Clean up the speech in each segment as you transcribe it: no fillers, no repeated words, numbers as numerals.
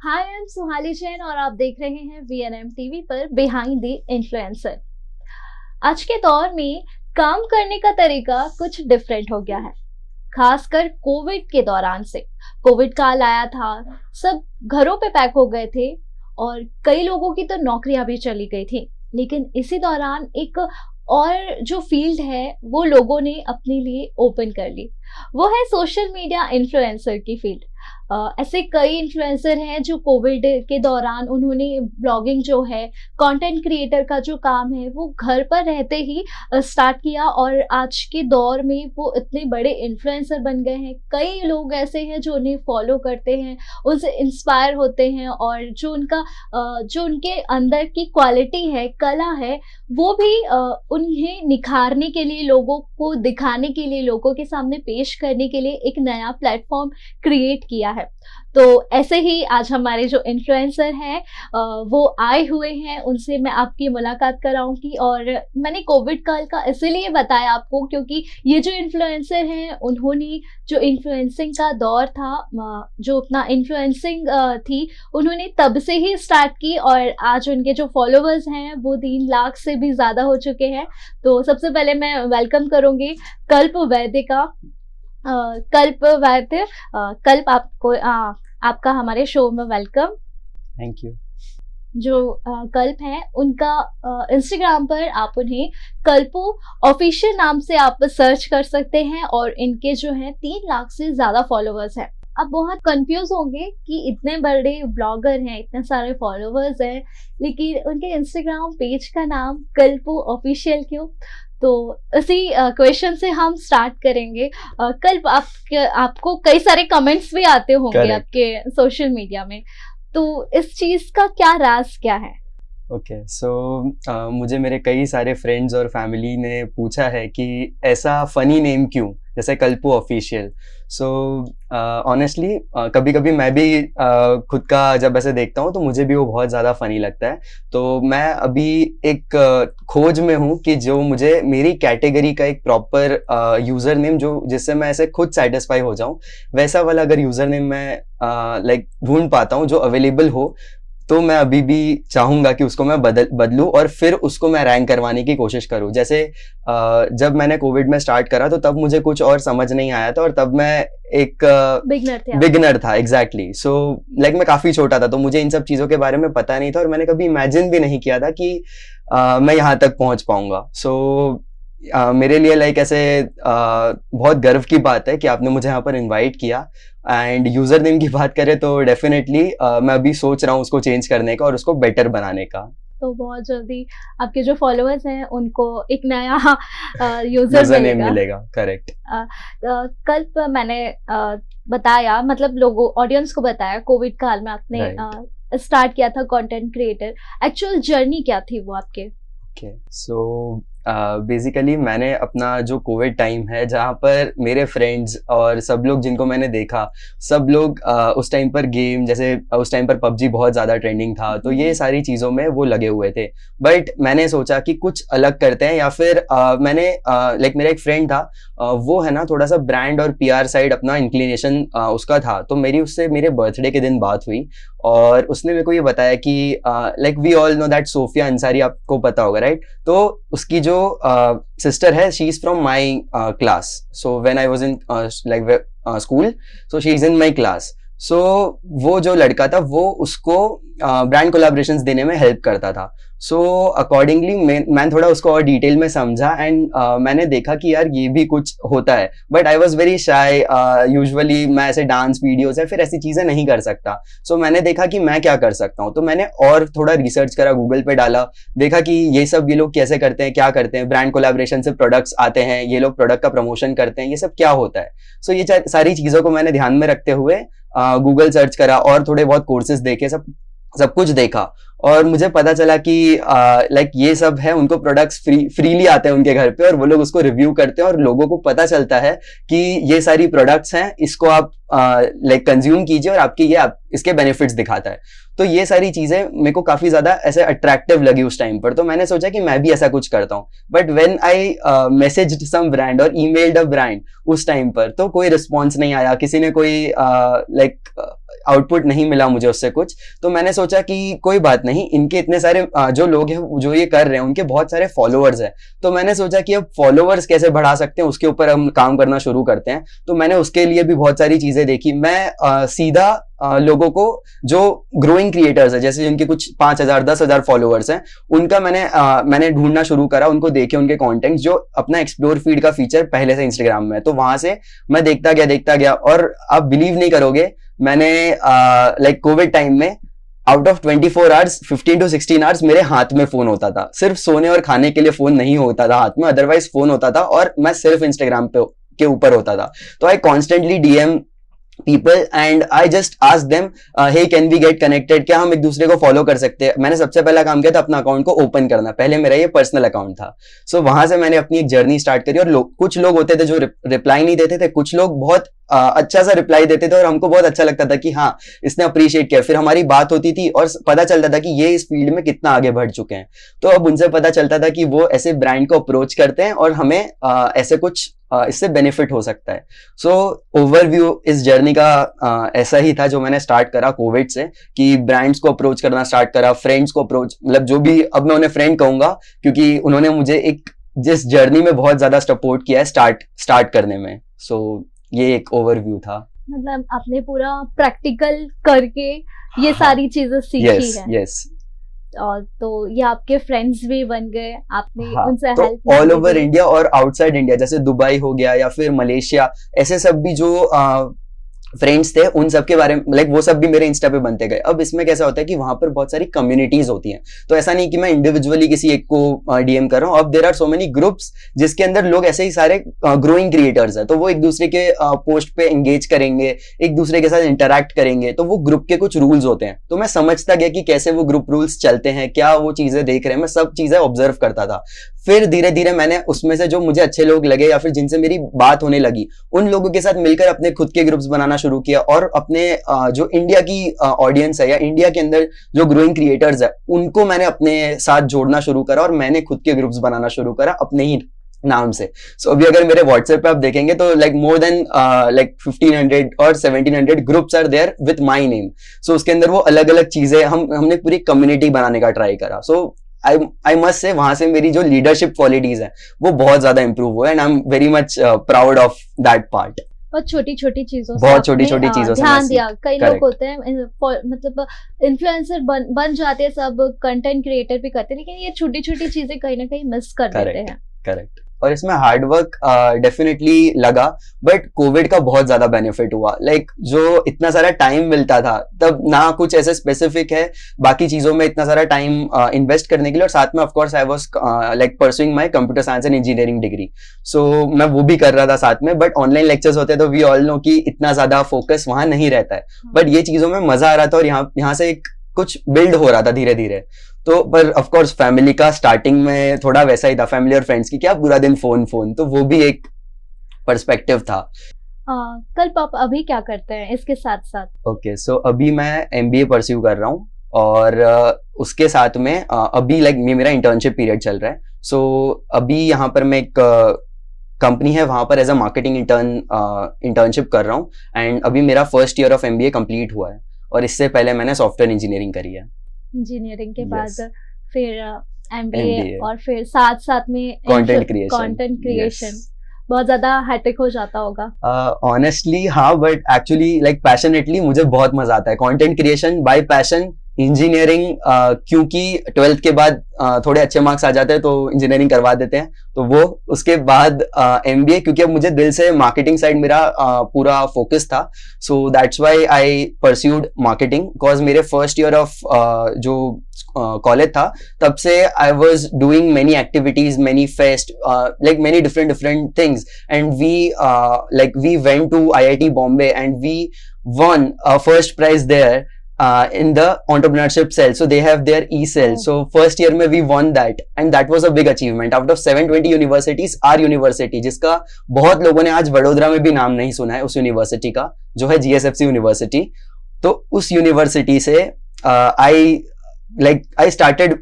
Hi, I am Suhali Jain और आप देख रहे हैं वीएनएम टीवी पर बिहाइंड द इन्फ्लुएंसर। आज के दौर में काम करने का तरीका कुछ डिफरेंट हो गया है, खासकर कोविड के दौरान से। कोविड काल आया था, सब घरों पे पैक हो गए थे और कई लोगों की तो नौकरियां भी चली गई थी। लेकिन इसी दौरान एक और जो फील्ड है वो लोगों ने अपने लिए ओपन कर ली, वो है सोशल मीडिया इन्फ्लुएंसर की फील्ड। ऐसे कई इन्फ्लुएंसर हैं जो कोविड के दौरान उन्होंने ब्लॉगिंग जो है, कंटेंट क्रिएटर का जो काम है वो घर पर रहते ही स्टार्ट किया और आज के दौर में वो इतने बड़े इन्फ्लुएंसर बन गए हैं। कई लोग ऐसे हैं जो उन्हें फॉलो करते हैं, उनसे इंस्पायर होते हैं और जो उनके अंदर की क्वालिटी है, कला है, वो भी उन्हें निखारने के लिए, लोगों को दिखाने के लिए, लोगों के सामने पेश करने के लिए एक नया प्लेटफॉर्म क्रिएट किया है। तो ऐसे ही आज हमारे जो इन्फ्लुएंसर हैं वो आए हुए हैं, उनसे मैं आपकी मुलाकात कराऊंगी। और मैंने कोविड काल का इसीलिए बताया आपको क्योंकि ये जो इन्फ्लुएंसर हैं उन्होंने जो इन्फ्लुएंसिंग का दौर था, जो अपना इन्फ्लुएंसिंग थी, उन्होंने तब से ही स्टार्ट की और आज उनके जो फॉलोअर्स हैं वो 3 लाख से भी ज़्यादा हो चुके हैं। तो सबसे पहले मैं वेलकम करूँगी कल्प वैद्य का। कल्प वैद्य, कल्प आपका हमारे शो में वेलकम। Thank you. जो कल्प हैं उनका इंस्टाग्राम पर आप उन्हें कल्पू ऑफिशियल नाम से आप सर्च कर सकते हैं और इनके जो है 3 लाख से ज़्यादा फॉलोअर्स हैं। आप बहुत कंफ्यूज होंगे कि इतने बड़े ब्लॉगर हैं, इतने सारे फॉलोअर्स हैं, लेकिन उनके इंस्टाग्राम पेज का नाम कल्पू ऑफिशियल क्यों? तो इसी क्वेश्चन से हम स्टार्ट करेंगे। कल्प, आपको कई सारे कमेंट्स भी आते होंगे आपके सोशल मीडिया में, तो इस चीज़ का क्या राज क्या है? ओके, सो मुझे मेरे कई सारे फ्रेंड्स और फैमिली ने पूछा है कि ऐसा फनी नेम क्यों, जैसे कल्पू ऑफिशियल। सो ऑनेस्टली कभी कभी मैं भी खुद का जब ऐसे देखता हूँ तो मुझे भी वो बहुत ज़्यादा फनी लगता है। तो मैं अभी एक खोज में हूँ कि जो मुझे मेरी कैटेगरी का एक प्रॉपर यूज़र नेम जो जिससे मैं ऐसे खुद सेटिस्फाई हो जाऊँ, वैसा वाला अगर यूज़र नेम मैं लाइक ढूंढ पाता हूँ जो अवेलेबल हो, तो मैं अभी भी चाहूँगा कि उसको मैं बदलूँ और फिर उसको मैं रैंक करवाने की कोशिश करूँ। जैसे जब मैंने कोविड में स्टार्ट करा तो तब मुझे कुछ और समझ नहीं आया था और तब मैं एक बिगिनर था। एग्जैक्टली। सो लाइक मैं काफ़ी छोटा था तो मुझे इन सब चीज़ों के बारे में पता नहीं था और मैंने कभी इमेजिन भी नहीं किया था कि मैं यहाँ तक पहुँच पाऊँगा। सो मेरे लिए लाइक ऐसे बहुत गर्व की बात है कि आपने मुझे यहाँ पर इनवाइट किया। एंड यूज़र नेम की बात करें तो डेफिनेटली मैं अभी सोच रहा हूँ उसको चेंज करने का और उसको बेटर बनाने का। तो बहुत जल्दी आपके जो फॉलोअर्स हैं उनको एक नया यूज़र नेम मिलेगा। करेक्ट। कल मैंने बताया, मतलब लोगों ऑडियंस को बताया, कोविड काल में आपने स्टार्ट किया था कंटेंट क्रिएटर। एक्चुअल जर्नी क्या थी वो आपके? ओके, सो बेसिकली मैंने अपना जो कोविड टाइम है जहाँ पर मेरे फ्रेंड्स और सब लोग जिनको मैंने देखा, सब लोग उस टाइम पर गेम, जैसे उस टाइम पर पबजी बहुत ज़्यादा ट्रेंडिंग था, तो ये सारी चीज़ों में वो लगे हुए थे। बट मैंने सोचा कि कुछ अलग करते हैं, या फिर मैंने लाइक मेरा एक फ्रेंड था, वो है ना थोड़ा सा ब्रांड और PR साइड अपना इंक्लिनेशन उसका था, तो मेरी उससे मेरे बर्थडे के दिन बात हुई और उसने मेरे को ये बताया कि like we all know that Sophia Ansari, आपको पता होगा राइट? तो उसकी जो सिस्टर है, she is from my class, so when I was in like school, so she is in my class. So वो जो लड़का था वो उसको ब्रांड कोलैबोरेशंस देने में हेल्प करता था। सो अकॉर्डिंगली मैं थोड़ा उसको और डिटेल में समझा एंड मैंने देखा कि यार ये भी कुछ होता है। But I was very shy, usually मैं ऐसे डांस वीडियोज या फिर ऐसी चीज़ें नहीं कर सकता। सो मैंने देखा कि मैं क्या कर सकता हूँ, तो मैंने और थोड़ा रिसर्च करा, गूगल पे डाला, देखा कि ये लोग कैसे करते हैं, क्या करते हैं, ब्रांड कोलैबोरेशन से प्रोडक्ट्स आते हैं, ये लोग प्रोडक्ट का प्रमोशन करते हैं, ये सब क्या होता है। सो ये सारी चीज़ों को मैंने ध्यान में रखते हुए गूगल सर्च करा और थोड़े बहुत कोर्सेज देखे, सब कुछ देखा और मुझे पता चला कि लाइक ये सब है, उनको प्रोडक्ट्स फ्रीली आते हैं उनके घर पे और वो लोग उसको रिव्यू करते हैं और लोगों को पता चलता है कि ये सारी प्रोडक्ट्स हैं, इसको आप लाइक कंज्यूम कीजिए और आपकी ये इसके बेनिफिट्स दिखाता है। तो ये सारी चीजें मेरे को काफी ज्यादा ऐसे अट्रैक्टिव लगी उस टाइम पर, तो मैंने सोचा कि मैं भी ऐसा कुछ करता हूँ। But when I messaged some brand और ईमेल्ड अ ब्रांड उस टाइम पर, तो कोई रिस्पॉन्स नहीं आया, किसी ने कोई लाइक आउटपुट नहीं मिला मुझे उससे कुछ। तो मैंने सोचा कि कोई बात नहीं, इनके इतने सारे जो लोग हैं जो ये कर रहे हैं उनके बहुत सारे फॉलोअर्स हैं, तो मैंने सोचा कि अब फॉलोअर्स कैसे बढ़ा सकते हैं उसके ऊपर हम काम करना शुरू करते हैं। तो मैंने उसके लिए भी बहुत सारी चीजें देखी। मैं सीधा लोगों को जो ग्रोइंग क्रिएटर्स है, जैसे जिनके कुछ 5,000 10,000 फॉलोअर्स हैं, उनका मैंने ढूंढना शुरू करा, उनको देखे उनके कंटेंट्स जो अपना एक्सप्लोर फीड का फीचर पहले से इंस्टाग्राम में है, तो वहां से मैं देखता गया और आप बिलीव नहीं करोगे, मैंने लाइक कोविड टाइम में out of 24 hours 15 to 16 hours मेरे हाथ में फोन होता था। सिर्फ सोने और खाने के लिए फोन नहीं होता था हाथ में, अदरवाइज फोन होता था और मैं सिर्फ इंस्टाग्राम के ऊपर होता था। तो आई constantly DM people and I just ask them hey can we get connected, क्या हम एक दूसरे को फॉलो कर सकते हैं। मैंने सबसे पहला काम किया था अपना अकाउंट को ओपन करना, पहले मेरा ये पर्सनल अकाउंट था। सो वहां से मैंने अपनी एक जर्नी स्टार्ट करी और कुछ लोग होते थे जो रिप्लाई नहीं देते थे, कुछ लोग बहुत अच्छा सा रिप्लाई देते थे और हमको बहुत अच्छा लगता था कि हाँ इसने अप्रिशिएट किया। फिर हमारी बात होती थी और पता चलता था कि ये इस फील्ड में कितना आगे बढ़ चुके हैं। तो अब उनसे पता चलता था कि वो ऐसे ब्रांड को अप्रोच करते हैं और हमें ऐसे कुछ इससे बेनिफिट हो सकता है। सो ओवरव्यू इस जर्नी का ऐसा ही था जो मैंने स्टार्ट करा कोविड से, कि ब्रांड्स को अप्रोच करना स्टार्ट करा, फ्रेंड्स को अप्रोच, मतलब जो भी, अब मैं उन्हें फ्रेंड कहूंगा क्योंकि उन्होंने मुझे एक जिस जर्नी में बहुत ज्यादा सपोर्ट किया है स्टार्ट करने में। सो ये एक ओवरव्यू था। मतलब आपने पूरा प्रैक्टिकल करके ये सारी चीजें सीखी है। यस। और तो ये आपके फ्रेंड्स भी बन गए, आपने उनसे तो हेल्प ऑल ओवर इंडिया और आउटसाइड इंडिया, जैसे दुबई हो गया या फिर मलेशिया, ऐसे सब भी जो फ्रेंड्स थे उन सब के बारे में, लाइक वो सब भी मेरे इंस्टा पे बनते गए। अब इसमें कैसा होता है कि वहां पर बहुत सारी कम्युनिटीज होती हैं, तो ऐसा नहीं कि मैं इंडिविजुअली किसी एक को DM कर रहा हूँ। अब there are so many groups जिसके अंदर लोग ऐसे ही सारे ग्रोइंग क्रिएटर्स हैं, तो वो एक दूसरे के पोस्ट पे एंगेज करेंगे, एक दूसरे के साथ इंटरैक्ट करेंगे। तो वो ग्रुप के कुछ रूल्स होते हैं, तो मैं समझता गया कि कैसे वो ग्रुप रूल्स चलते हैं, क्या वो चीजें देख रहे हैं, मैं सब चीजें ऑब्जर्व करता था। फिर धीरे धीरे मैंने उसमें से जो मुझे अच्छे लोग लगे या फिर जिनसे मेरी बात होने लगी, उन लोगों के साथ मिलकर अपने खुद के ग्रुप्स बनाना शुरू किया और अपने जो इंडिया की ऑडियंस है या इंडिया के अंदर जो ग्रोइंग क्रिएटर्स है उनको मैंने अपने साथ जोड़ना शुरू करा और मैंने खुद के ग्रुप्स बनाना शुरू करा अपने ही नाम से। सो अभी अगर मेरे व्हाट्सएप पे आप देखेंगे तो लाइक मोर देन लाइक 1500 और 1700 groups are there with my name. So उसके अंदर वो अलग अलग चीजें हमने पूरी कम्युनिटी बनाने का ट्राई करा। सो आई मस्ट से वहां से मेरी जो लीडरशिप क्वालिटीज है वो बहुत ज्यादा इंप्रूव हुआ and I am very much proud of that part. बहुत छोटी छोटी चीजों से बहुत छोटी छोटी चीजों से ध्यान दिया। कई लोग होते हैं मतलब इन्फ्लुएंसर बन जाते हैं, सब कंटेंट क्रिएटर भी करते हैं, लेकिन ये छोटी छोटी चीजें कहीं ना कहीं मिस कर देते हैं। करेक्ट। और इसमें हार्ड वर्क डेफिनेटली लगा, बट कोविड का बहुत ज्यादा बेनिफिट हुआ। लाइक जो इतना सारा टाइम मिलता था तब ना कुछ ऐसे स्पेसिफिक है बाकी चीजों में इतना सारा टाइम इन्वेस्ट करने के लिए, और साथ में of course I was like pursuing my computer science and engineering degree. So मैं वो भी कर रहा था साथ में, बट ऑनलाइन लेक्चर्स होते हैं तो वी ऑल नो कि इतना ज्यादा फोकस वहां नहीं रहता है। बट ये चीजों में मजा आ रहा था और यहाँ से एक कुछ बिल्ड हो रहा था धीरे धीरे। तो पर ऑफ कोर्स फैमिली का स्टार्टिंग में थोड़ा वैसा ही था, फैमिली और फ्रेंड्स की क्या पूरा दिन फोन, तो वो भी एक पर्सपेक्टिव था। कल पापा अभी क्या करते हैं इसके साथ साथ? ओके, सो अभी मैं MBA परस्यू कर रहा हूँ और उसके साथ में अभी लाइक मेरा इंटर्नशिप पीरियड चल रहा है। सो अभी यहाँ पर मैं एक कंपनी है वहां पर एज अ मार्केटिंग इंटर्नशिप कर रहा हूँ एंड अभी मेरा first year of MBA complete हुआ है और इससे पहले मैंने सॉफ्टवेयर इंजीनियरिंग करी है। इंजीनियरिंग के बाद फिर MBA और फिर साथ में कंटेंट क्रिएशन बहुत ज्यादा हैट्रिक हो जाता होगा। ऑनेस्टली हाँ, बट एक्चुअली लाइक पैशनेटली मुझे बहुत मजा आता है। Content creation bye passion, engineering क्योंकि 12th के बाद थोड़े अच्छे मार्क्स आ जाते हैं तो इंजीनियरिंग करवा देते हैं, तो वो उसके बाद MBA क्योंकि अब मुझे दिल से मार्केटिंग साइड मेरा पूरा फोकस था। So that's why I pursued marketing because मेरे फर्स्ट ईयर ऑफ जो कॉलेज था तब से I was doing many activities, many fest, like many different things and we went to IIT Bombay and we won a first prize there in the entrepreneurship cell, so they have their e-cell. So first year में we won that, and that was a big achievement. Out of 720 universities, our university, जिसका बहुत लोगों ने आज वडोदरा में भी नाम नहीं सुना है, उस यूनिवर्सिटी का, जो है GSFC यूनिवर्सिटी, तो उस यूनिवर्सिटी से I started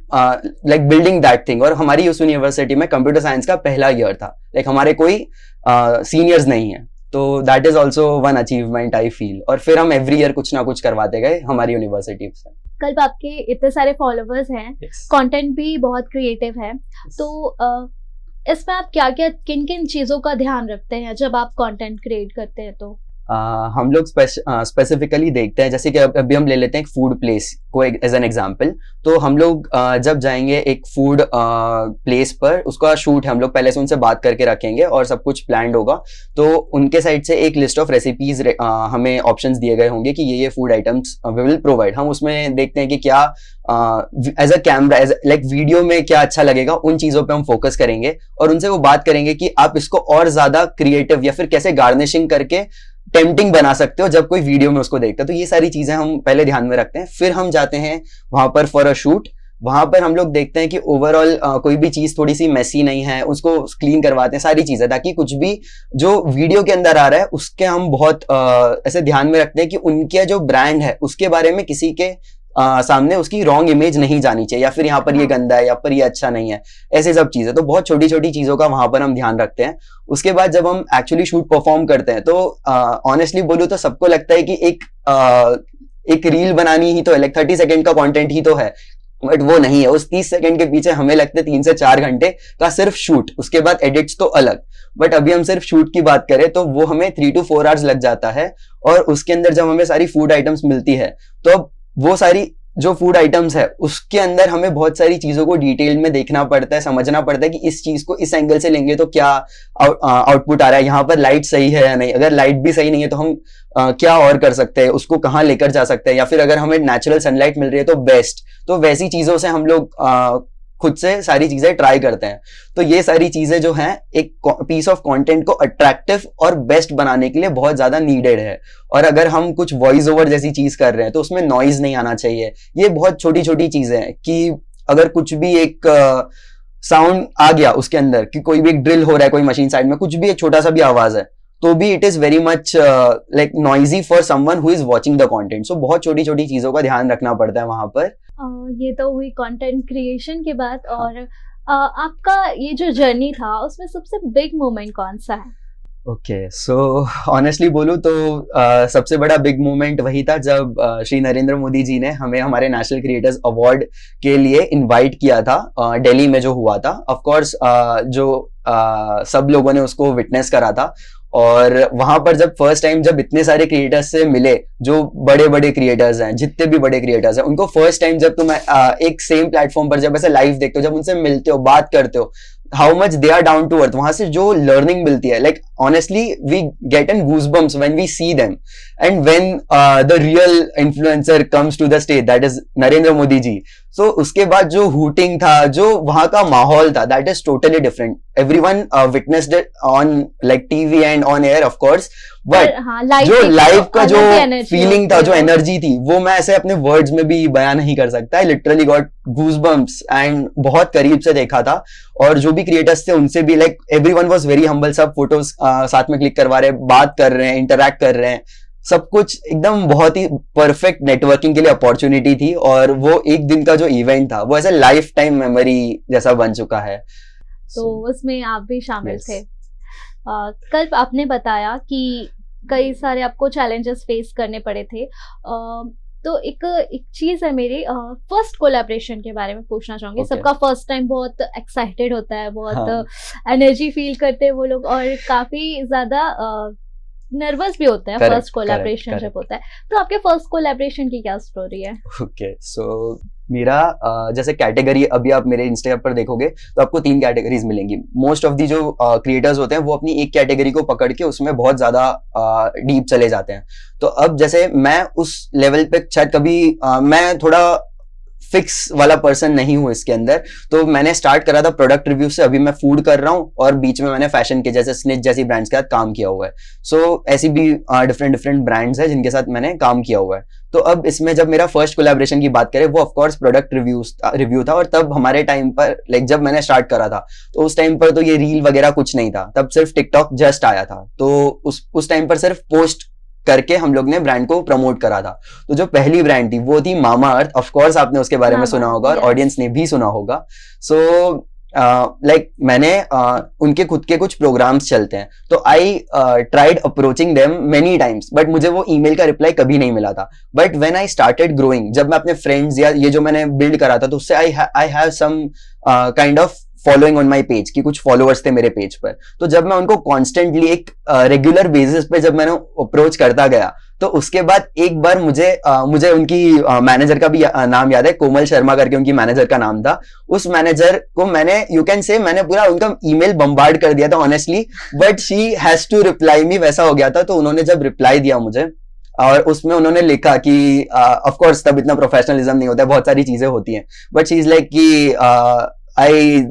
like building that thing. और हमारी उस यूनिवर्सिटी में कंप्यूटर साइंस का पहला ईयर था, like हमारे कोई सीनियर्स नहीं है, तो that is also one achievement I feel. और फिर हम एवरी ईयर कुछ ना कुछ करवाते गए हमारी यूनिवर्सिटी से. कल आपके इतने सारे फॉलोअर्स हैं, कंटेंट भी बहुत क्रिएटिव है, तो इसमें आप क्या क्या किन किन चीजों का ध्यान रखते हैं जब आप कंटेंट क्रिएट करते हैं? तो हम लोग स्पेसिफिकली देखते हैं, जैसे कि अभी हम ले लेते हैं एक फूड प्लेस को एज एन एग्जांपल. तो हम लोग जब जाएंगे एक फूड प्लेस पर, उसका शूट है, हम लोग पहले से उनसे बात करके रखेंगे और सब कुछ प्लान्ड होगा. तो उनके साइड से एक लिस्ट ऑफ रेसिपीज हमें ऑप्शंस दिए गए होंगे कि ये food items we will provide. हम उसमें देखते हैं कि क्या as a camera, as like video में क्या अच्छा लगेगा, उन चीजों पे हम फोकस करेंगे और उनसे वो बात करेंगे कि आप इसको और ज्यादा क्रिएटिव या फिर कैसे गार्निशिंग करके टेम्पटिंग बना सकते हो जब कोई वीडियो में उसको देखता है. तो ये सारी चीजें हम पहले ध्यान में रखते हैं. फिर हम जाते हैं वहां पर फॉर अ शूट. वहां पर हम लोग देखते हैं कि ओवरऑल कोई भी चीज थोड़ी सी मेसी नहीं है, उसको क्लीन करवाते हैं, सारी चीजें, ताकि कुछ भी जो वीडियो के अंदर आ रहा है उसके हम बहुत ऐसे ध्यान में रखते हैं कि उनके जो ब्रांड है उसके बारे में किसी के सामने उसकी रॉन्ग इमेज नहीं जानी चाहिए, या फिर यहाँ पर ये गंदा है, यहाँ पर ये अच्छा नहीं है, ऐसे सब चीजें. तो बहुत छोटी छोटी चीजों का वहां पर हम ध्यान रखते हैं. उसके बाद जब हम एक्चुअली शूट परफॉर्म करते हैं, तो ऑनेस्टली बोलूं तो सबको लगता है कि एक रील बनानी ही तो है, लाइक 30 सेकंड का कंटेंट ही तो है, बट वो नहीं है. उस 30 सेकंड के पीछे हमें लगते हैं 3 से 4 घंटे का सिर्फ शूट, उसके बाद एडिट्स तो अलग. बट अभी हम सिर्फ शूट की बात करें तो वो हमें 3 to 4 आवर्स लग जाता है. और उसके अंदर जब हमें सारी फूड आइटम्स मिलती है, तो अब वो सारी जो फूड आइटम्स है उसके अंदर हमें बहुत सारी चीजों को डिटेल में देखना पड़ता है, समझना पड़ता है कि इस चीज को इस एंगल से लेंगे तो क्या आउटपुट आ रहा है, यहाँ पर लाइट सही है या नहीं, अगर लाइट भी सही नहीं है तो हम क्या और कर सकते हैं, उसको कहाँ लेकर जा सकते हैं, या फिर अगर हमें नेचुरल सनलाइट मिल रही है तो बेस्ट. तो वैसी चीजों से हम लोग खुद से सारी चीजें ट्राई करते हैं. तो ये सारी चीजें जो हैं एक पीस ऑफ कंटेंट को अट्रैक्टिव और बेस्ट बनाने के लिए बहुत ज्यादा नीडेड है. और अगर हम कुछ वॉइस ओवर जैसी चीज कर रहे हैं तो उसमें नॉइज नहीं आना चाहिए. ये बहुत छोटी छोटी चीजें हैं कि अगर कुछ भी एक साउंड आ गया उसके अंदर, कि कोई भी एक ड्रिल हो रहा है कोई मशीन साइड में, कुछ भी एक छोटा सा भी आवाज है, तो भी it is very much like noisy for someone who is watching the content. So बहुत छोटी छोटी चीजों का ध्यान रखना पड़ता है वहां पर. ये तो हुई कंटेंट क्रिएशन की बात. और आपका ये जो जर्नी था उसमें सबसे बिग मोमेंट कौन सा है? ओके, सो ऑनेस्टली बोलूं तो सबसे बड़ा बिग मोमेंट वही था जब श्री नरेंद्र मोदी जी ने हमें हमारे नेशनल क्रिएटर्स अवार्ड के लिए इनवाइट किया था, दिल्ली में जो हुआ था. ऑफ कोर्स जो सब लोगों ने उसको विटनेस करा था. और वहां पर जब फर्स्ट टाइम जब इतने सारे क्रिएटर्स से मिले, जो बड़े बड़े क्रिएटर्स हैं, जितने भी बड़े क्रिएटर्स हैं, उनको फर्स्ट टाइम जब तुम एक सेम प्लेटफॉर्म पर जब ऐसे लाइव देखते हो, जब उनसे मिलते हो, बात करते हो, how much they are down to earth, वहां से जो लर्निंग मिलती है, like honestly we get an goosebumps when we see them. And when the real influencer comes to the stage, that is Narendra Modi ji. So उसके बाद जो हूटिंग था, जो वहां का माहौल था, that is totally different. Everyone witnessed it on like TV and on air of course, but जो लाइव का जो फीलिंग था, जो एनर्जी थी, वो मैं ऐसे अपने वर्ड्स में भी बयान नहीं कर सकता. I literally got goosebumps and बहुत करीब से देखा था. और जो भी क्रिएटर्स थे उनसे भी like everyone was very humble. सब फोटोज साथ में क्लिक करवा रहे हैं, बात कर रहे हैं, इंटरैक्ट कर रहे हैं, सब कुछ एकदम बहुत ही परफेक्ट नेटवर्किंग के लिए अपॉर्चुनिटी थी. और वो एक दिन का जो इवेंट था वो ऐसे लाइफ टाइम मेमोरी जैसा बन चुका है. तो उसमें आप भी शामिल थे. कल आपने बताया कि कई सारे आपको चैलेंजेस फेस करने पड़े थे. तो एक चीज है मेरी, फर्स्ट कोलैबोरेशन के बारे में पूछना चाहूंगी. सबका फर्स्ट टाइम बहुत एक्साइटेड होता है, बहुत एनर्जी फील करते हैं वो लोग, और काफी ज्यादा नर्वस भी होता है फर्स्ट कोलैबोरेशन जब होता है. तो आपके फर्स्ट कोलैबोरेशन की क्या स्टोरी है? ओके, सो मेरा जैसे कैटेगरी, अभी आप मेरे इंस्टाग्राम पर देखोगे तो आपको 3 कैटेगरीज मिलेंगी. मोस्ट ऑफ दी जो क्रिएटर्स होते हैं वो अपनी एक कैटेगरी को पकड़ के उसमें बहुत ज्यादा डीप चले जाते हैं. तो अब जैसे मैं उस लेवल पे शायद कभी मैं थोड़ा फिक्स वाला पर्सन नहीं हूँ इसके अंदर। तो मैंने स्टार्ट करा था प्रोडक्ट रिव्यू से, अभी मैं फूड कर रहा हूँ और बीच में मैंने फैशन के जैसे स्निच जैसी ब्रांड्स के साथ काम किया हुआ है। सो ऐसी भी डिफरेंट डिफरेंट ब्रांड्स है जिनके साथ मैंने काम किया हुआ है। तो अब इसमें जब मेरा फर्स्ट कोलैबोरेशन की बात करें, वो ऑफकोर्स प्रोडक्ट रिव्यू था। और तब हमारे टाइम पर लाइक जब मैंने स्टार्ट करा था तो उस टाइम पर तो ये रील वगैरह कुछ नहीं था, तब सिर्फ टिकटॉक जस्ट आया था। तो उस टाइम पर सिर्फ पोस्ट करके हम लोग ने ब्रांड को प्रमोट करा था। तो जो पहली ब्रांड थी वो थी मामा अर्थ। ऑफ कोर्स आपने उसके बारे में सुना होगा और ऑडियंस ने भी सुना होगा। सो लाइक मैंने उनके खुद के कुछ प्रोग्राम्स चलते हैं, तो I tried approaching them many times, but मुझे वो ईमेल का रिप्लाई कभी नहीं मिला था। But when I started growing, जब मैं अपने फ्रेंड्स या ये जो मैंने बिल्ड करा था, तो उससे I have some kind of following on my page, कि कुछ फॉलोअर्स थे मेरे पेज पर। तो जब मैं उनको कॉन्स्टेंटली एक रेगुलर बेसिस पे जब मैंने अप्रोच करता गया, तो उसके बाद एक बार मुझे उनकी मैनेजर का भी नाम याद है, कोमल शर्मा करके उनकी मैनेजर का नाम था। उस मैनेजर को मैंने यू कैन से मैंने पूरा उनका ईमेल बम्बार्ड कर दिया था honestly, but she has to reply me, वैसा हो गया था। तो उन्होंने जब रिप्लाई दिया मुझे और उसमें उन्होंने लिखा कि ऑफ कोर्स तब इतना प्रोफेशनलिज्म नहीं होता है, बहुत सारी चीजें होती हैं, बट शी इज लाइक कि आई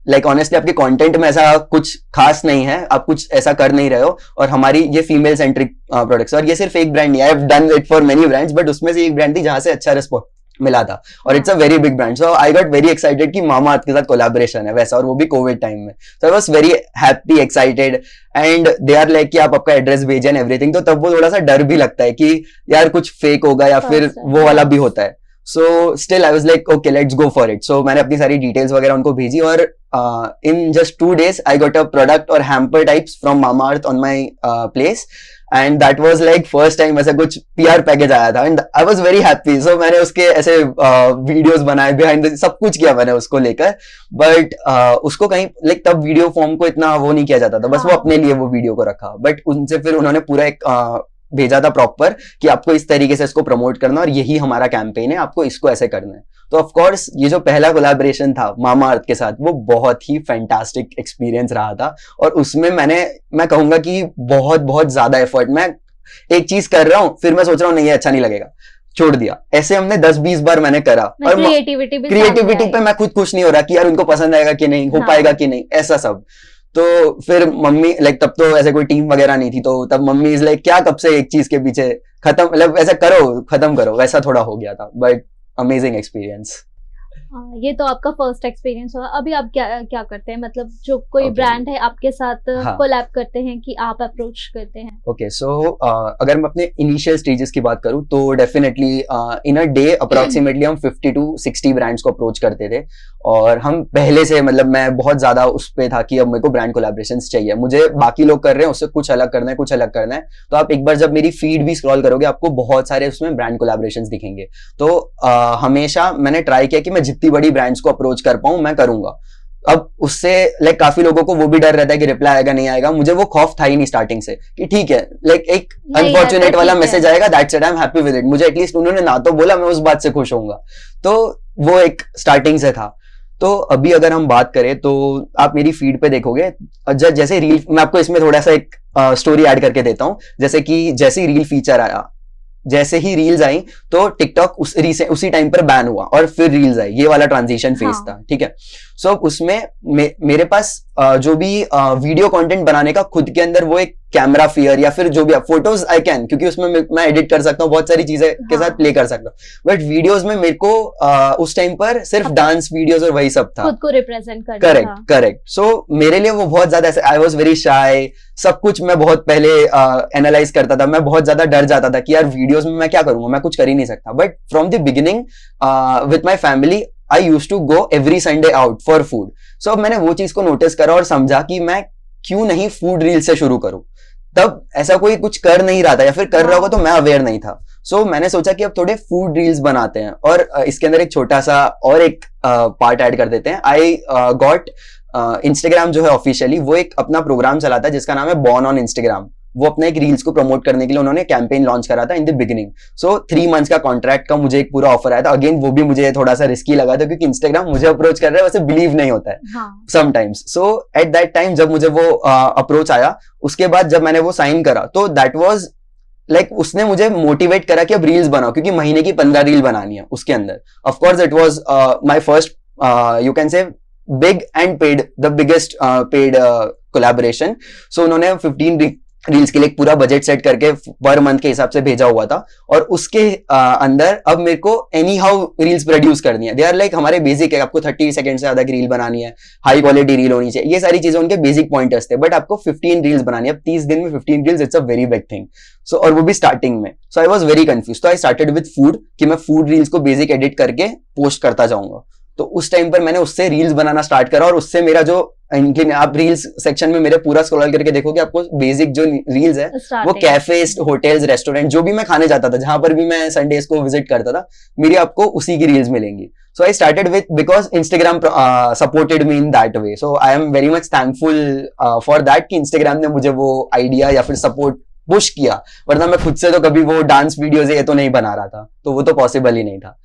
लाइक ऑनेस्टली आपके कंटेंट में ऐसा कुछ खास नहीं है, आप कुछ ऐसा कर नहीं रहे हो, और हमारी ये फीमेल सेंट्रिक प्रोडक्ट्स, और ये सिर्फ एक ब्रांड नहीं है, I have done it for many brands, but उसमें से एक ब्रांड थी जहां से अच्छा रिस्पॉन्स मिला था, और it's a very big brand. So I got very excited कि मामा अर्थ के साथ कोलैबोरेशन है वैसा, और वो भी कोविड टाइम में। So I was very happy, excited, and they are like कि आप आपका एड्रेस भेजें एंड एवरीथिंग। तो तब वो थोड़ा सा डर भी लगता है कि यार कुछ फेक होगा या फिर वो वाला भी होता है। So still I was like okay let's go for it. So मैंने अपनी सारी डिटेल्स वगैरह उनको भेजी, और in just 2 days I got a product or hamper types from Mamaearth on my place, and that was like first time ऐसा कुछ PR package आया था, and I was very happy. So मैंने उसके ऐसे वीडियोस बनाए, behind the सब कुछ किया मैंने उसको लेकर, but उसको कहीं like तब वीडियो फॉर्म को इतना वो नहीं किया जाता था, बस वो अपने लिए वो वीडियो को रखा। बट उनसे फिर उन्होंने पूरा एक भेजा था प्रॉपर कि आपको इस तरीके से इसको प्रमोट करना, और यही हमारा कैंपेन है, आपको इसको ऐसे करना है। तो ऑफ कोर्स ये जो पहला कोलैबोरेशन था मामा अर्थ के साथ, वो बहुत ही फैंटास्टिक एक्सपीरियंस रहा था, और उसमें मैं कहूंगा कि बहुत बहुत ज्यादा एफर्ट, मैं एक चीज कर रहा हूं फिर मैं सोच रहा हूं नहीं ये अच्छा नहीं लगेगा, छोड़ दिया, ऐसे हमने 10-20 बार मैंने करा, और क्रिएटिविटी पे मैं खुद खुश नहीं हो रहा कि यार उनको पसंद आएगा कि नहीं, हो पाएगा कि नहीं, ऐसा सब। तो फिर मम्मी लाइक तब तो ऐसे कोई टीम वगैरह नहीं थी, तो तब मम्मी इज लाइक क्या कब से एक चीज के पीछे खत्म, मतलब ऐसा करो खत्म करो, वैसा थोड़ा हो गया था, बट अमेजिंग एक्सपीरियंस। ये तो आपका फर्स्ट एक्सपीरियंस होगा। अभी आप क्या करते हैं, मतलब जो कोई ब्रांड है आपके साथ कोलैब करते हैं कि आप अप्रोच करते हैं? ओके, सो अगर मैं अपने इनिशियल स्टेजेस की बात करूं तो definitely in a day approximately हम 50 to 60 ब्रांड्स को अप्रोच करते थे, और हम पहले से मतलब मैं बहुत ज्यादा उस पे था कि अब मेरे को ब्रांड कोलैबोरेशंस चाहिए, मुझे बाकी लोग कर रहे हैं उससे कुछ अलग करना है, कुछ अलग करना है। तो आप एक बार जब मेरी फीड भी स्क्रॉल करोगे आपको बहुत सारे उसमें ब्रांड कोलैबोरेशंस दिखेंगे। तो हमेशा मैंने ट्राई किया कि मैं जितनी बड़ी ब्रांड्स को अप्रोच कर पाऊं मैं करूंगा। अब उससे लाइक काफी लोगों को वो भी डर रहता है कि रिप्लाई आएगा नहीं आएगा, मुझे वो खौफ था ही नहीं स्टार्टिंग से कि ठीक है लाइक एक अनफॉर्चुनेट वाला मैसेज आएगा, that's it, I am happy with it, मुझे एटलीस्ट उन्होंने ना तो बोला, मैं उस बात से खुश होऊंगा। तो वो एक स्टार्टिंग से था। तो अभी अगर हम बात करें तो आप मेरी फीड पे देखोगे जैसे रील, मैं आपको इसमें थोड़ा सा एक स्टोरी ऐड करके देता हूं, जैसे कि जैसे ही रील फीचर आया, जैसे ही रील्स आई तो टिकटॉक उसी टाइम पर बैन हुआ और फिर रील्स आई, ये वाला ट्रांजिशन फेज था, ठीक है। सो उसमें मेरे पास जो भी वीडियो कंटेंट बनाने का खुद के अंदर वो एक कैमरा फियर या फिर जो भी फोटोज आई कैन, क्योंकि उसमें मैं एडिट कर सकता हूँ, बहुत सारी चीजें के साथ प्ले कर सकता हूँ, बट वीडियोस में मेरे को उस टाइम पर सिर्फ डांस वीडियोस और वही सब था, खुद को रिप्रेजेंट करना। करेक्ट। सो मेरे लिए वो बहुत ज्यादा, आई वॉज वेरी शाय, सब कुछ मैं बहुत पहले एनालाइज करता था, मैं बहुत ज्यादा डर जाता था कि यार वीडियोस में मैं क्या करूंगा, मैं कुछ कर ही नहीं सकता। But from the beginning with my family I used to go every Sunday out for food. So अब मैंने वो चीज को नोटिस करा और समझा कि मैं क्यों नहीं फूड रील से शुरू करूं। तब ऐसा कोई कुछ कर नहीं रहा था या फिर कर रहा होगा तो मैं अवेयर नहीं था। सो मैंने सोचा कि अब थोड़े फूड रील्स बनाते हैं, और इसके अंदर एक छोटा सा और एक पार्ट ऐड कर देते हैं। आई गॉट इंस्टाग्राम जो है ऑफिशियली वो एक अपना प्रोग्राम चलाता है जिसका नाम है बॉर्न ऑन इंस्टाग्राम। वो अपने एक रील्स को प्रमोट करने के लिए उन्होंने कैंपेन लॉन्च करा था in the beginning. So 3 months का कॉन्ट्रैक्ट का मुझे एक पूरा ऑफर आया था। अगेन वो भी मुझे थोड़ा सा रिस्की लगा था क्योंकि इंस्टाग्राम मुझे अप्रोच कर रहा है वैसे बिलीव नहीं होता है sometimes. So at that time जब मुझे वो अप्रोच आया, उसके बाद जब मैंने वो साइन करा तो दैट वाज लाइक उसने मुझे मोटिवेट करा कि अब रील्स बनाओ, क्योंकि महीने की 15 रील बनानी है उसके अंदर. Of course it was my first you can say big and paid, the biggest paid collaboration. So उन्होंने 15 रील्स के लिए एक पूरा बजट सेट करके पर मंथ के हिसाब से भेजा हुआ था. और उसके अंदर अब मेरे को एनी हाउ रील्स प्रोड्यूस करनी है. दे आर लाइक हमारे बेसिक है, आपको 30 सेकंड से ज्यादा की रील बनानी है, हाई क्वालिटी रील होनी चाहिए, ये सारी चीजें उनके बेसिक पॉइंटर्स थे. बट आपको 15 रील्स बनानी है. अब 30 दिन में 15 reels, it's a very big thing. So और वो भी स्टार्टिंग में. So I was very confuse. तो आई स्टार्टेड विद फूड, कि मैं फूड रील्स को बेसिक एडिट करके पोस्ट करता जाऊंगा. तो उस टाइम पर मैंने उससे रील्स बनाना स्टार्ट करा, और उससे मेरा जो आप रील्स सेक्शन में मेरे पूरा स्क्रॉल करके देखोगे, आपको बेसिक जो रील्स है वो कैफेज, होटल्स, रेस्टोरेंट, जो भी मैं खाने जाता था, जहां पर भी मैं संडेज को विजिट करता था, मेरी आपको उसी की रील्स मिलेंगी. So I started with, because Instagram supported me in that way. So I am very much thankful for that कि इंस्टाग्राम ने मुझे वो आइडिया या फिर सपोर्ट पुश किया. वरना मैं खुद से तो कभी वो डांस वीडियोज ये तो नहीं बना रहा था, तो वो तो पॉसिबल ही नहीं था.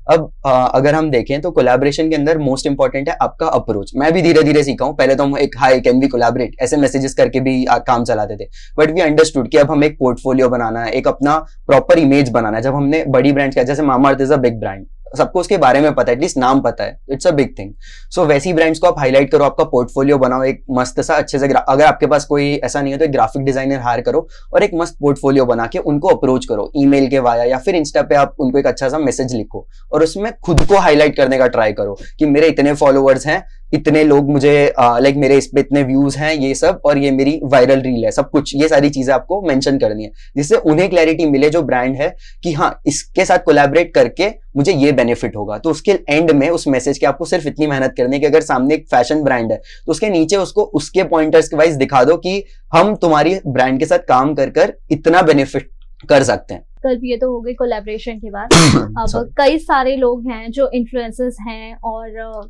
अब अगर हम देखें तो कोलैबोरेशन के अंदर मोस्ट इंपॉर्टेंट है आपका अप्रोच. मैं भी धीरे धीरे सीखा हूं. पहले तो हम एक हाई कैन वी कोलैबोरेट ऐसे मैसेजेस करके भी काम चलाते थे. बट वी अंडरस्टूड कि अब हम एक पोर्टफोलियो बनाना है, एक अपना प्रॉपर इमेज बनाना है. जब हमने बड़ी ब्रांड्स का, जैसे Mamaearth is a big brand, सबको उसके बारे में पता है, एटलीस्ट नाम पता है, इट्स अ बिग थिंग. सो वैसी ब्रांड्स को आप हाईलाइट करो, आपका पोर्टफोलियो बनाओ एक मस्त सा अच्छे से. अगर आपके पास कोई ऐसा नहीं है तो एक ग्राफिक डिजाइनर हायर करो और एक मस्त पोर्टफोलियो बना के उनको अप्रोच करो ईमेल के वाया, या फिर इंस्टा पे आप उनको एक अच्छा सा मैसेज लिखो और उसमें खुद को हाईलाइट करने का ट्राई करो कि मेरे इतने फॉलोअर्स हैं, इतने लोग मुझे लाइक मेरे इस पे इतने व्यूज हैं, ये सब, और ये मेरी वायरल रील है, सब कुछ ये सारी चीजें आपको मेंशन करनी है, जिससे उन्हें क्लैरिटी मिले जो ब्रांड है कि हाँ इसके साथ कोलैबोरेट करके मुझे ये बेनिफिट होगा. तो उसके एंड में उस मैसेज के आपको सिर्फ इतनी मेहनत करनी है कि अगर सामने एक फैशन ब्रांड है तो उसके नीचे उसको उसके पॉइंटर्स के वाइज दिखा दो कि हम तुम्हारी ब्रांड के साथ काम कर कर इतना बेनिफिट कर सकते हैं. कल ये तो हो गई कोलैबोरेशन की बात. अब कई सारे लोग हैं जो इन्फ्लुएंसर्स हैं और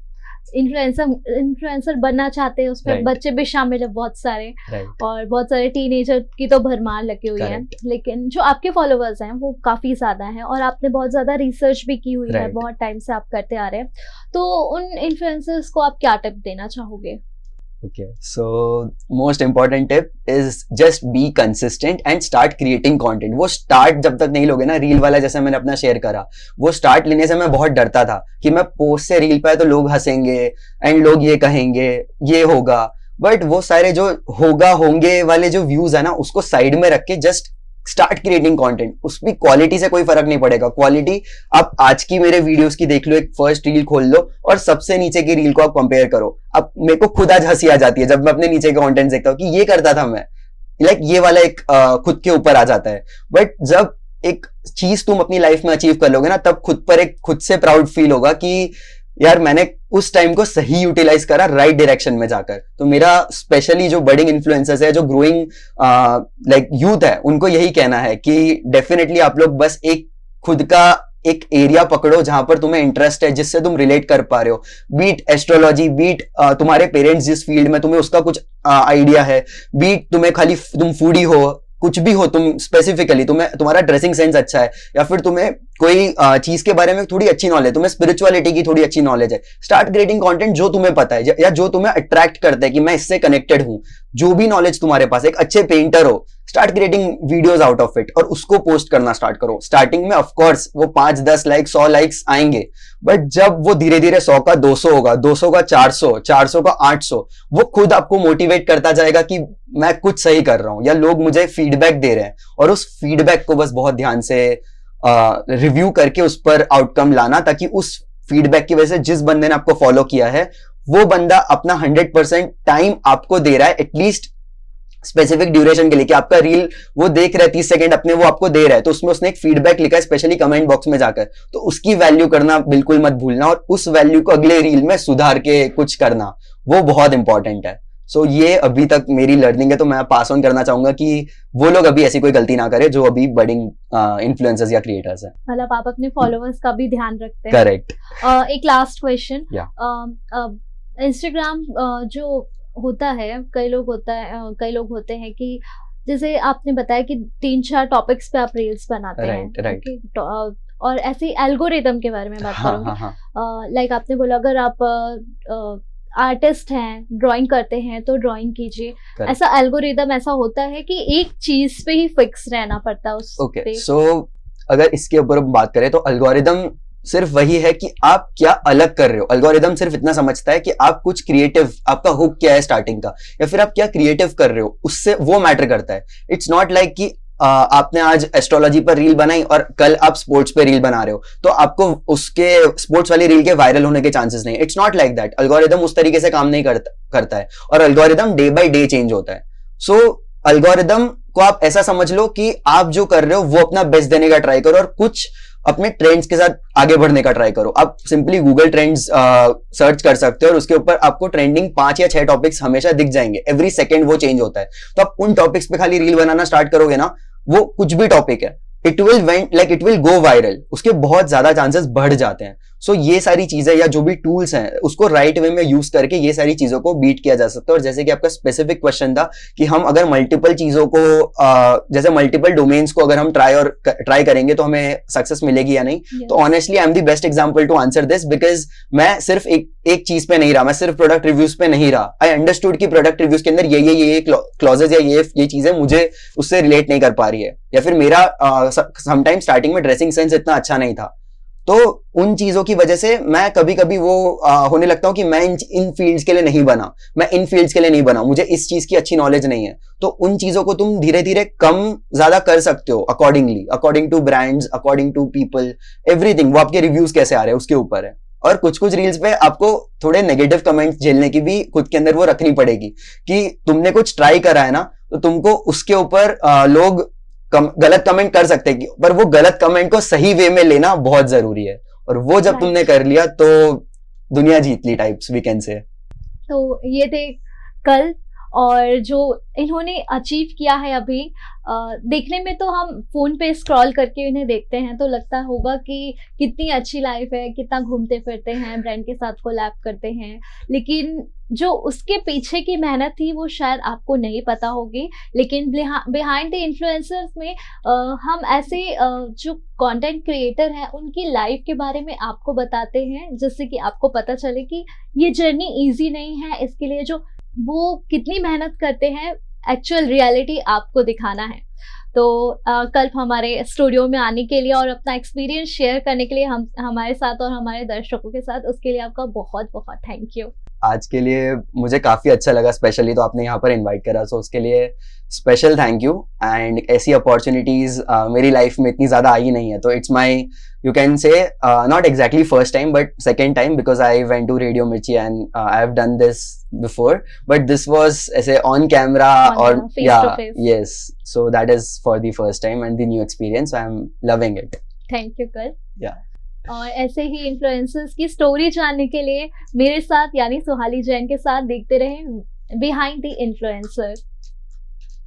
इन्फ्लुएंसर बनना चाहते हैं, उसमें बच्चे भी शामिल है बहुत सारे, और बहुत सारे टीनेजर की तो भरमार लगी हुई है. लेकिन जो आपके फॉलोअर्स हैं वो काफी ज्यादा हैं और आपने बहुत ज्यादा रिसर्च भी की हुई है, बहुत टाइम से आप करते आ रहे हैं. तो उन इन्फ्लुएंसर्स को आप क्या टिप देना चाहोगे? Okay, so most important tip is just be consistent and start creating content. वो start जब तक नहीं लोगे ना, रील वाला जैसे मैंने अपना शेयर करा, वो start लेने से मैं बहुत डरता था कि मैं पोस्ट से रील पे तो लोग हंसेंगे एंड लोग ये कहेंगे, ये होगा. बट वो सारे जो होगा होंगे वाले जो व्यूज है ना, उसको साइड में रख के जस्ट स्टार्ट क्रिएटिंग कंटेंट. उसकी क्वालिटी से कोई फर्क नहीं पड़ेगा. क्वालिटी आप आज की मेरे वीडियोस की देख लो, एक फर्स्ट रील खोल लो और सबसे नीचे की रील को आप कंपेयर करो. अब मेरे को खुद आज हंसी आ जाती है जब मैं अपने नीचे के कंटेंट देखता हूँ कि ये करता था मैं, लाइक ये वाला एक खुद के ऊपर आ जाता है. बट जब एक चीज तुम अपनी लाइफ में अचीव कर लोगे ना, तब खुद पर एक खुद से प्राउड फील होगा कि यार मैंने उस टाइम को सही यूटिलाइज करा राइट डायरेक्शन में जाकर. तो मेरा स्पेशली जो बडिंग इन्फ्लुएंसर्स है, जो ग्रोइंग लाइक यूथ है, उनको यही कहना है कि डेफिनेटली आप लोग बस एक खुद का एक एरिया पकड़ो जहां पर तुम्हें इंटरेस्ट है, जिससे तुम रिलेट कर पा रहे हो. बीट एस्ट्रोलॉजी, बीट तुम्हारे पेरेंट्स जिस फील्ड में तुम्हें उसका कुछ आइडिया है, बीट तुम्हें खाली तुम फूडी हो, कुछ भी हो तुम स्पेसिफिकली, तुम्हारा ड्रेसिंग सेंस अच्छा है, या फिर तुम्हें कोई चीज के बारे में थोड़ी अच्छी नॉलेज, तुम्हें स्पिरिचुअलिटी की थोड़ी अच्छी नॉलेज है, स्टार्ट क्रिएटिंग कंटेंट जो तुम्हें पता है या जो तुम्हें अट्रैक्ट करता है कि मैं इससे कनेक्टेड हूं. जो भी नॉलेज तुम्हारे पास, एक अच्छे पेंटर हो, start creating videos out of it और उसको पोस्ट करना स्टार्ट करो. स्टार्टिंग में ऑफ कोर्स वो 5-10 लाइक 100 लाइक्स आएंगे, बट जब वो धीरे धीरे 100 का 200 होगा, 200 का 400, 400 का 800, वो खुद आपको मोटिवेट करता जाएगा कि मैं कुछ सही कर रहा हूं या लोग मुझे फीडबैक दे रहे हैं. और उस फीडबैक को बस बहुत ध्यान से रिव्यू करके उस पर आउटकम लाना, ताकि उस फीडबैक की वजह से जिस बंदे ने आपको फॉलो किया है वो बंदा अपना 100% टाइम आपको दे रहा है, एटलीस्ट स्पेसिफिक ड्यूरेशन के लिए, कि आपका रील वो देख रहा है 30 सेकंड अपने, वो आपको दे रहा है, तो उसमें उसने एक फीडबैक लिखा है स्पेशली कमेंट बॉक्स में जाकर, तो उसकी वैल्यू करना बिल्कुल मत भूलना और उस वैल्यू को अगले रील में सुधार के कुछ करना, वो बहुत इंपॉर्टेंट है. सो ये अभी तक मेरी लर्निंग है, तो मैं पास ऑन करना चाहूंगा कि वो लोग अभी ऐसी कोई गलती ना करे जो अभी बडिंग इन्फ्लुएंसर्स या क्रिएटर्स हैं. मतलब आप अपने फॉलोअर्स का भी ध्यान रखते हैं. करेक्ट. एक लास्ट क्वेश्चन, इंस्टाग्राम जो होता है, कई लोग होते हैं कि जैसे आपने बताया कि 3-4 टॉपिक्स पे आप रील्स बनाते हैं, राइट. और ऐसे एल्गोरिदम के बारे में बात करूंगी. लाइक आपने बोला अगर आप आर्टिस्ट हैं, ड्राइंग करते हैं तो ड्राइंग कीजिए, Correct. ऐसा एल्गोरिदम ऐसा होता है कि एक चीज पे ही फिक्स रहना पड़ता है उस ओके पे। सो अगर इसके ऊपर हम बात करें तो अल्गोरिदम सिर्फ वही है कि आप क्या अलग कर रहे हो। अल्गोरिदम सिर्फ इतना समझता है कि आप कुछ क्रिएटिव, आपका हुक क्या है स्टार्टिंग का, या फिर आप क्या क्रिएटिव कर रहे हो, उससे वो मैटर करता है। इट्स नॉट लाइक कि आपने आज एस्ट्रोलॉजी पर रील बनाई और कल आप स्पोर्ट्स पे रील बना रहे हो तो आपको उसके स्पोर्ट्स वाली रील के वायरल होने के चांसेस नहीं। It's not like that. Algorithm उस तरीके से काम नहीं करता है, और algorithm day by day change होता है। सो अल्गोरिदम को आप ऐसा समझ लो कि आप जो कर रहे हो वो अपना बेस्ट देने का ट्राई करो, और कुछ अपने ट्रेंड्स के साथ आगे बढ़ने का ट्राई करो। आप सिंपली गूगल ट्रेंड्स सर्च कर सकते हो और उसके ऊपर आपको ट्रेंडिंग 5 या 6 टॉपिक्स हमेशा दिख जाएंगे। एवरी सेकंड वो चेंज होता है। तो आप उन टॉपिक्स पे खाली रील बनाना स्टार्ट करोगे ना, वो कुछ भी टॉपिक है, इट विल गो वायरल, उसके बहुत ज्यादा चांसेस बढ़ जाते हैं। सो ये सारी चीजें या जो भी टूल्स हैं उसको राइट वे में यूज करके ये सारी चीजों को बीट किया जा सकता है। और जैसे कि आपका स्पेसिफिक क्वेश्चन था कि हम अगर मल्टीपल चीजों को जैसे मल्टीपल डोमेन्स को अगर हम ट्राई करेंगे तो हमें सक्सेस मिलेगी या नहीं, तो honestly I am the best example to answer this, because मैं सिर्फ एक चीज पे नहीं रहा, मैं सिर्फ प्रोडक्ट रिव्यूज पे नहीं रहा। आई अंडरस्टूड कि प्रोडक्ट रिव्यूज के अंदर ये क्लॉजेज या ये चीजें मुझे उससे रिलेट नहीं कर पा रही है, या फिर मेरा समटाइम स्टार्टिंग में ड्रेसिंग सेंस इतना अच्छा नहीं था। तो उन चीजों की वजह से मैं कभी कभी वो होने लगता हूं कि मैं इन फील्ड्स के लिए नहीं बना, मैं इन फील्ड्स के लिए नहीं बना, मुझे इस चीज की अच्छी नॉलेज नहीं है। तो उन चीजों को तुम धीरे धीरे कम ज्यादा कर सकते हो according to brands, according to people, everything. वो आपके रिव्यूज कैसे आ रहे हैं उसके ऊपर है। और कुछ रील्स पे आपको थोड़े नेगेटिव कमेंट्स झेलने की भी खुद के अंदर वो रखनी पड़ेगी कि तुमने कुछ ट्राई करा है ना, तो तुमको उसके ऊपर लोग गलत कमेंट कर सकते हैं, पर वो गलत कमेंट को सही वे में लेना बहुत जरूरी है। और वो जब तुमने कर लिया तो दुनिया जीत ली टाइप्स, वी कैन से। तो ये थे कल, और जो इन्होंने अचीव किया है अभी, देखने में तो हम फोन पे स्क्रॉल करके इन्हें देखते हैं तो लगता होगा कि कितनी अच्छी लाइफ है, कितना घूमते फिरते हैं, ब्रांड के साथ कोलैब करते हैं, लेकिन जो उसके पीछे की मेहनत थी वो शायद आपको नहीं पता होगी। लेकिन बिहाइंड द इन्फ्लुएंसर्स में हम ऐसे जो कंटेंट क्रिएटर हैं उनकी लाइफ के बारे में आपको बताते हैं, जिससे कि आपको पता चले कि ये जर्नी इजी नहीं है, इसके लिए जो वो कितनी मेहनत करते हैं, एक्चुअल रियलिटी आपको दिखाना है। तो कल हमारे स्टूडियो में आने के लिए और अपना एक्सपीरियंस शेयर करने के लिए हमारे साथ और हमारे दर्शकों के साथ, उसके लिए आपका बहुत बहुत थैंक यू। आज के लिए मुझे काफी अच्छा लगा, स्पेशली तो आपने यहाँ पर इनवाइट करा, सो उसके लिए स्पेशल थैंक यू। एंड ऐसी अपॉर्चुनिटीज मेरी लाइफ में इतनी ज्यादा आई नहीं है, तो it's my, you can say not exactly first time but second time, because I went to Radio Mirchi and I have done this before, but this was as a on camera or face to face. Yes, so that is for the first time and the new experience, so I'm loving it. Thank you कल। Yeah. और ऐसे ही influencers की story जानने के लिए मेरे साथ यानी सुहाली जैन के साथ देखते रहें बिहाइंड द इन्फ्लुएंसर।